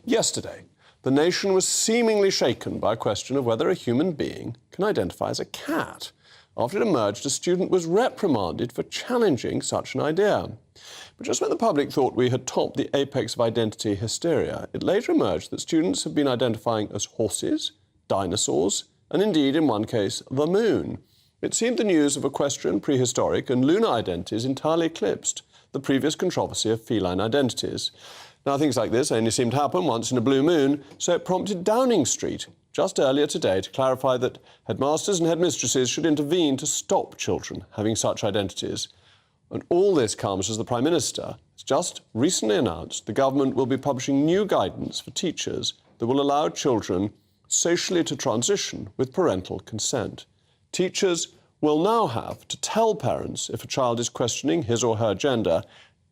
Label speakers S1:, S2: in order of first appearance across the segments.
S1: Yesterday, the nation was seemingly shaken by a question of whether a human being can identify as a cat. After it emerged, a student was reprimanded for challenging such an idea. But just when the public thought we had topped the apex of identity hysteria, it later emerged that students have been identifying as horses, dinosaurs, and indeed, in one case, the moon. It seemed the news of equestrian, prehistoric and lunar identities entirely eclipsed the previous controversy of feline identities. Now, things like this only seem to happen once in a blue moon, so it prompted Downing Street just earlier today to clarify that headmasters and headmistresses should intervene to stop children having such identities. And all this comes as the Prime Minister has just recently announced the government will be publishing new guidance for teachers that will allow children socially to transition with parental consent. Teachers will now have to tell parents if a child is questioning his or her gender,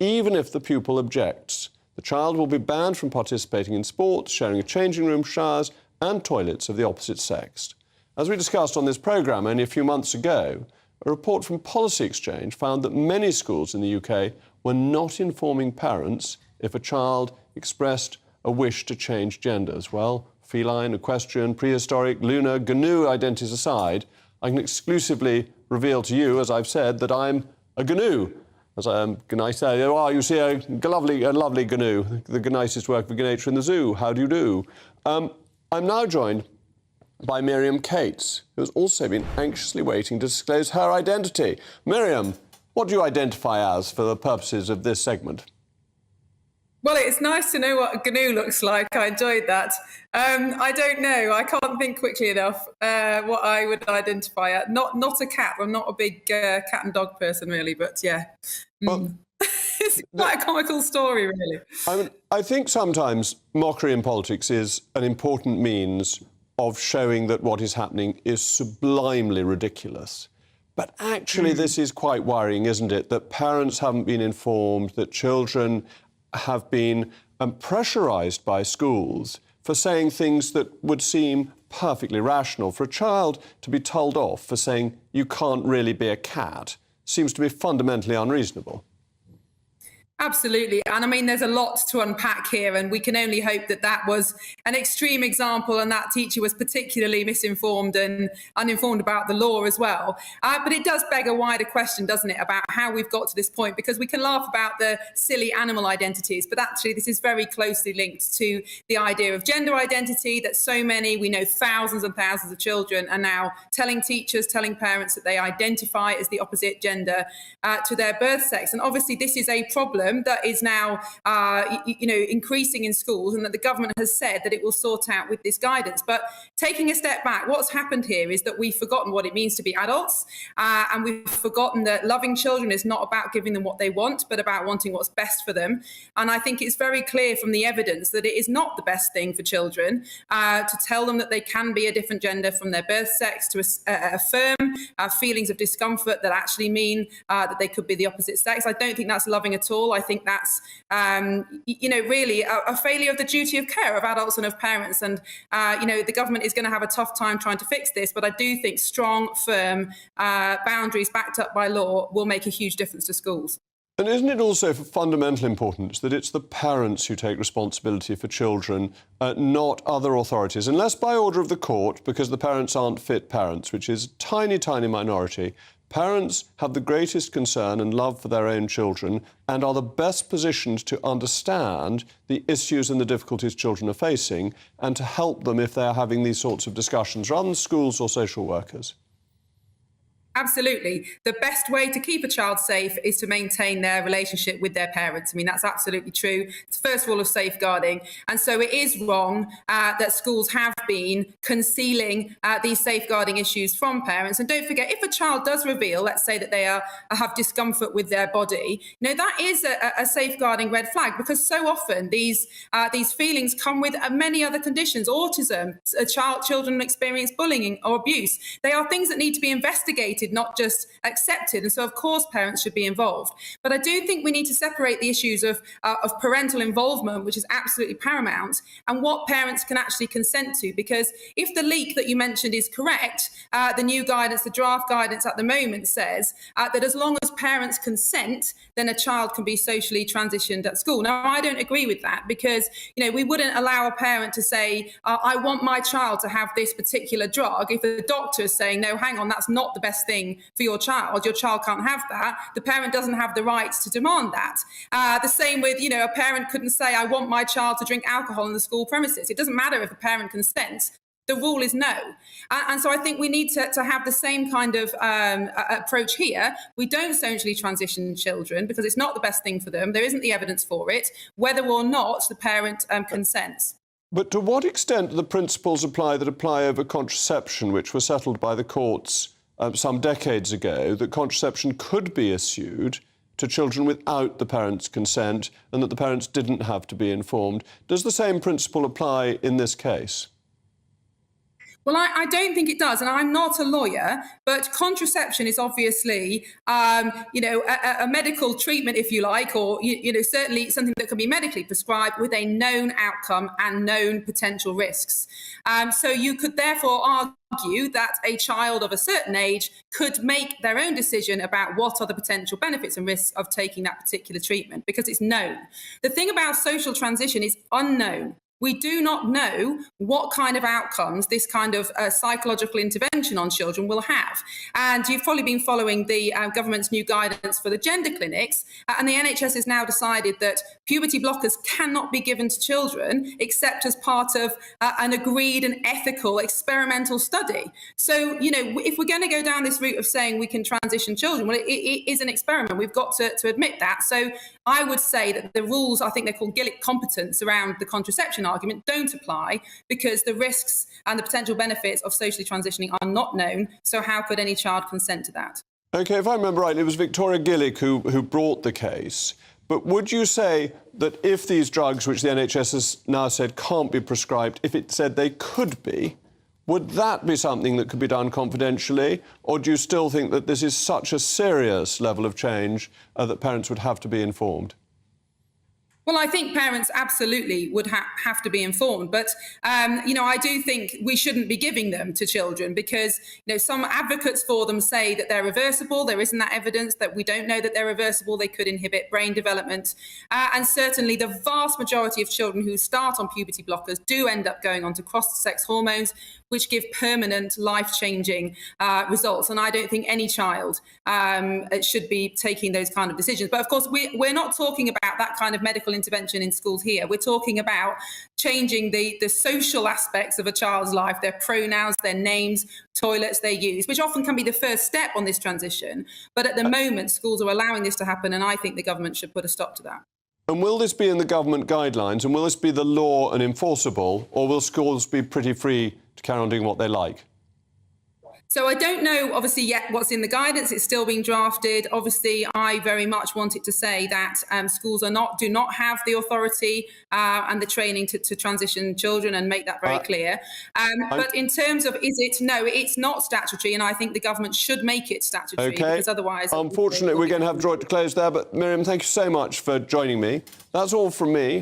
S1: even if the pupil objects. The child will be banned from participating in sports, sharing a changing room, showers and toilets of the opposite sex. As we discussed on this programme only a few months ago, a report from Policy Exchange found that many schools in the UK were not informing parents if a child expressed a wish to change genders. Well, feline, equestrian, prehistoric, lunar, GNU identities aside, I can exclusively reveal to you, as I've said, that I'm a GNU. As I say, oh, you see a lovely GNU, the nicest work of nature in the zoo. How do you do? I'm now joined by Miriam Cates, who has also been anxiously waiting to disclose her identity. Miriam, what do you identify as for the purposes of this segment?
S2: Well, it's nice to know what a GNU looks like. I enjoyed that. I don't know. I can't think quickly enough what I would identify as. Not a cat. I'm not a big cat and dog person, really, but yeah. Well, it's quite a comical story, really.
S1: I think sometimes mockery in politics is an important means of showing that what is happening is sublimely ridiculous. But actually, this is quite worrying, isn't it? That parents haven't been informed, that children have been pressurised by schools for saying things that would seem perfectly rational. For a child to be told off for saying you can't really be a cat seems to be fundamentally unreasonable.
S2: Absolutely. And I mean, there's a lot to unpack here, and we can only hope that that was an extreme example and that teacher was particularly misinformed and uninformed about the law as well. But it does beg a wider question, doesn't it, about how we've got to this point, because we can laugh about the silly animal identities, but actually this is very closely linked to the idea of gender identity, that so many, we know thousands and thousands of children are now telling teachers, telling parents that they identify as the opposite gender to their birth sex. And obviously this is a problem that is now, increasing in schools, and that the government has said that it will sort out with this guidance. But taking a step back, what's happened here is that we've forgotten what it means to be adults, and we've forgotten that loving children is not about giving them what they want, but about wanting what's best for them. And I think it's very clear from the evidence that it is not the best thing for children to tell them that they can be a different gender from their birth sex, to affirm feelings of discomfort that actually mean that they could be the opposite sex. I don't think that's loving at all. I think that's, really a failure of the duty of care of adults and of parents. And, the government is going to have a tough time trying to fix this. But I do think strong, firm boundaries backed up by law will make a huge difference to schools.
S1: And isn't it also of fundamental importance that it's the parents who take responsibility for children, not other authorities, unless by order of the court, because the parents aren't fit parents, which is a tiny, tiny minority. Parents have the greatest concern and love for their own children and are the best positioned to understand the issues and the difficulties children are facing and to help them if they're having these sorts of discussions, rather than schools or social workers.
S2: Absolutely. The best way to keep a child safe is to maintain their relationship with their parents. I mean, that's absolutely true. It's first rule of safeguarding. And so it is wrong that schools have been concealing these safeguarding issues from parents. And don't forget, if a child does reveal, let's say that they have discomfort with their body, that is a safeguarding red flag, because so often these feelings come with many other conditions. Autism, children experience bullying or abuse. They are things that need to be investigated advocated, not just accepted. And so, of course, parents should be involved. But I do think we need to separate the issues of parental involvement, which is absolutely paramount, and what parents can actually consent to. Because if the leak that you mentioned is correct, the new guidance, the draft guidance at the moment says that as long as parents consent, then a child can be socially transitioned at school. Now, I don't agree with that because, we wouldn't allow a parent to say, I want my child to have this particular drug. If the doctor is saying, no, hang on, that's not the best thing for your child can't have that, the parent doesn't have the right to demand that. The same with, a parent couldn't say, I want my child to drink alcohol in the school premises. It doesn't matter if the parent consents. The rule is no. And so I think we need to have the same kind of approach here. We don't socially transition children because it's not the best thing for them. There isn't the evidence for it, whether or not the parent consents.
S1: But to what extent do the principles apply that apply over contraception, which were settled by the courts some decades ago, that contraception could be issued to children without the parents' consent and that the parents didn't have to be informed? Does the same principle apply in this case?
S2: Well, I don't think it does, and I'm not a lawyer, but contraception is obviously, a medical treatment, if you like, or, certainly something that can be medically prescribed with a known outcome and known potential risks. So you could therefore argue that a child of a certain age could make their own decision about what are the potential benefits and risks of taking that particular treatment, because it's known. The thing about social transition is unknown. We do not know what kind of outcomes this kind of psychological intervention on children will have. And you've probably been following the government's new guidance for the gender clinics. And the NHS has now decided that puberty blockers cannot be given to children except as part of an agreed and ethical experimental study. So, if we're going to go down this route of saying we can transition children, well, it is an experiment. We've got to admit that. So I would say that the rules, I think they're called Gillick competence around the contraception argument, don't apply because the risks and the potential benefits of socially transitioning are not known. So how could any child consent to that?
S1: OK, if I remember right, it was Victoria Gillick who brought the case. But would you say that if these drugs, which the NHS has now said can't be prescribed, if it said they could be, would that be something that could be done confidentially? Or do you still think that this is such a serious level of change that parents would have to be informed?
S2: Well, I think parents absolutely would have to be informed. But, I do think we shouldn't be giving them to children because, some advocates for them say that they're reversible. There isn't that evidence that we don't know that they're reversible. They could inhibit brain development. And certainly the vast majority of children who start on puberty blockers do end up going on to cross-sex hormones, which give permanent, life-changing results. And I don't think any child should be taking those kind of decisions. But of course, we're not talking about that kind of medical intervention in schools here. We're talking about changing the social aspects of a child's life, their pronouns, their names, toilets they use, which often can be the first step on this transition. But at the moment, schools are allowing this to happen, and I think the government should put a stop to that.
S1: And will this be in the government guidelines, and will this be the law and enforceable, or will schools be pretty free to carry on doing what they like?
S2: So I don't know, obviously, yet what's in the guidance. It's still being drafted. Obviously, I very much wanted to say that schools do not have the authority and the training to transition children and make that very clear. But in terms of it's not statutory, and I think the government should make it statutory because otherwise...
S1: Unfortunately, we're going to have to draw it to close there. But Miriam, thank you so much for joining me. That's all from me.